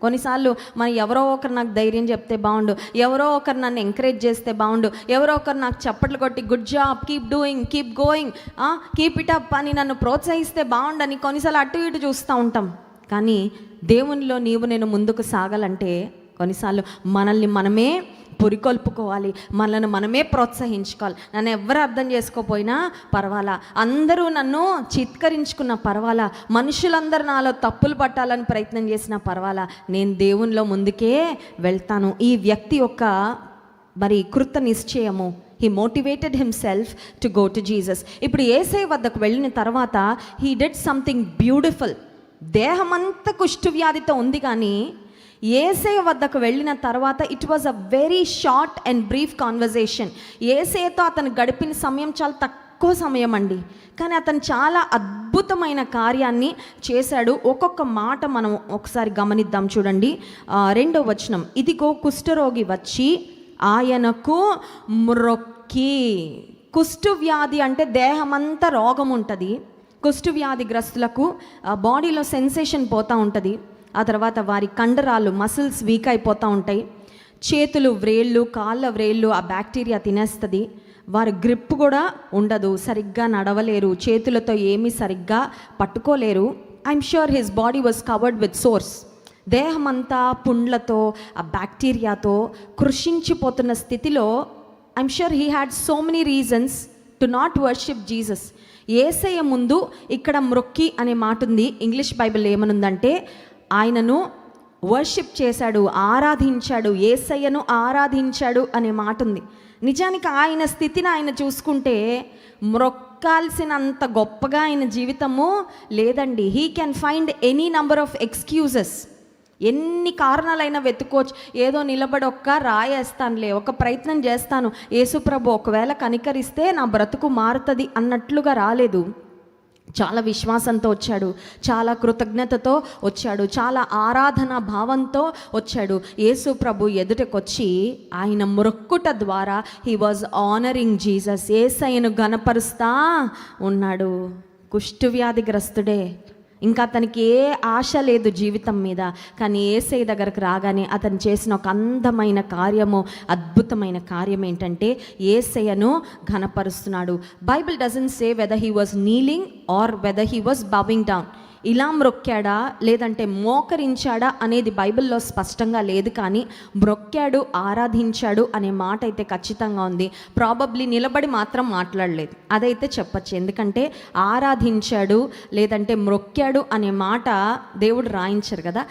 కొన్నిసార్లు మనం ఎవరో ఒకరు నాకు ధైర్యం చెప్తే బాగుండు, ఎవరో ఒకరు నన్ను ఎంకరేజ్ చేస్తే బాగుండు, ఎవరో ఒకరు నాకు చప్పట్లు కొట్టి good job, keep doing, keep going, keep it up అని నన్ను ప్రోత్సహిస్తే బాగుండని కొన్నిసార్లు అటు ఇటు చూస్తూ ఉంటాం. కానీ దేవునిలో నేను ముందుకు సాగాలంటే కొన్నిసార్లు మనల్ని మనమే పురికొల్పుకోవాలి, మనల్ని మనమే ప్రోత్సహించుకోవాలి. నన్ను ఎవరు అర్థం చేసుకోపోయినా పర్వాలా, అందరూ నన్ను చిత్కరించుకున్న పర్వాలా, మనుషులందరూ నాలో తప్పులు పట్టాలని ప్రయత్నం చేసినా పర్వాలా, నేను దేవునిలో ముందుకే వెళ్తాను. ఈ వ్యక్తి యొక్క కృత నిశ్చయము, he motivated himself to go to Jesus. ఇప్పుడు యేసయ్య వద్దకు వెళ్ళిన తర్వాత హీ డిడ్ సంథింగ్ బ్యూటిఫుల్. దేహమంతా కుష్ఠవ్యాధితో ఉంది, కానీ యేసయ్య వద్దకు వెళ్ళిన తర్వాత it was a very short and brief conversation. యేసయ్యతో అతను గడిపిన సమయం చాలా తక్కువ సమయం అండి, కానీ అతను చాలా అద్భుతమైన కార్యాన్ని చేశాడు. ఒక్కొక్క మాట మనం ఒకసారి గమనిద్దాం. చూడండి 2వ వచనం, ఇదిగో కుష్ఠరోగి వచ్చి ఆయనకు మ్రొక్కి. కుష్ఠవ్యాధి అంటే దేహమంతా రోగం ఉంటుంది. కుష్ఠవ్యాధిగ్రస్తులకు బాడీలో సెన్సేషన్ పోతూ ఉంటుంది. ఆ తర్వాత వారి కండరాలు మసిల్స్ వీక్ అయిపోతూ ఉంటాయి. చేతులు వ్రేళ్ళు, కాళ్ళ వ్రేళ్ళు ఆ బ్యాక్టీరియా తినేస్తుంది. వారి గ్రిప్ కూడా ఉండదు, సరిగ్గా నడవలేరు, చేతులతో ఏమీ సరిగ్గా పట్టుకోలేరు. I'm sure his body was covered with sores. దేహమంతా పుండ్లతో ఆ బ్యాక్టీరియాతో కృషించిపోతున్న స్థితిలో I'm sure he had so many reasons to not worship Jesus. Yesayya ముందు ఇక్కడ మ్రొక్కి అనే మాట ఉంది. ఇంగ్లీష్ బైబిల్ ఏమనుందంటే ఆయనను వర్షిప్ చేశాడు, ఆరాధించాడు, యేసయ్యను ఆరాధించాడు అనే మాట ఉంది. నిజానికి ఆయన స్థితిని ఆయన చూసుకుంటే మ్రొక్కాల్సినంత గొప్పగా ఆయన జీవితము లేదండి. He can find any number of excuses. ఎన్ని కారణాలైనా వెతుక్కోవచ్చు. ఏదో నిలబడి రాయేస్తానులే, ఒక ప్రయత్నం చేస్తాను, యేసుప్రభు ఒకవేళ కనికరిస్తే నా బ్రతుకు మారుతుంది అన్నట్లుగా రాలేదు. చాలా విశ్వాసంతో వచ్చాడు, చాలా కృతజ్ఞతతో వచ్చాడు, చాలా ఆరాధన భావంతో వచ్చాడు. యేసు ప్రభు ఎదుటకొచ్చి ఆయన మొక్కుట ద్వారా హీ వాజ్ ఆనరింగ్ జీసస్. యేసయ్యను ఘనపరుస్తా ఉన్నాడు. కుష్ఠవ్యాధిగ్రస్తుడే, ఇంకా అతనికి ఏ ఆశ లేదు జీవితం మీద. కానీ యేసయ్య దగ్గరకు రాగానే అతను చేసిన ఒక అందమైన కార్యము, అద్భుతమైన కార్యం ఏంటంటే యేసయ్యను ఘనపరుస్తున్నాడు. Bible doesn't say whether he was kneeling or whether he was bowing down. ఇలా మ్రొక్కాడా లేదంటే మోకరించాడా అనేది బైబిల్లో స్పష్టంగా లేదు, కానీ మ్రొక్కాడు, ఆరాధించాడు అనే మాట అయితే ఖచ్చితంగా ఉంది. ప్రాబబ్లీ నిలబడి మాత్రం మాట్లాడలేదు, అదైతే చెప్పచ్చు. ఎందుకంటే ఆరాధించాడు లేదంటే మ్రొక్కాడు అనే మాట దేవుడు రాయించారు కదా.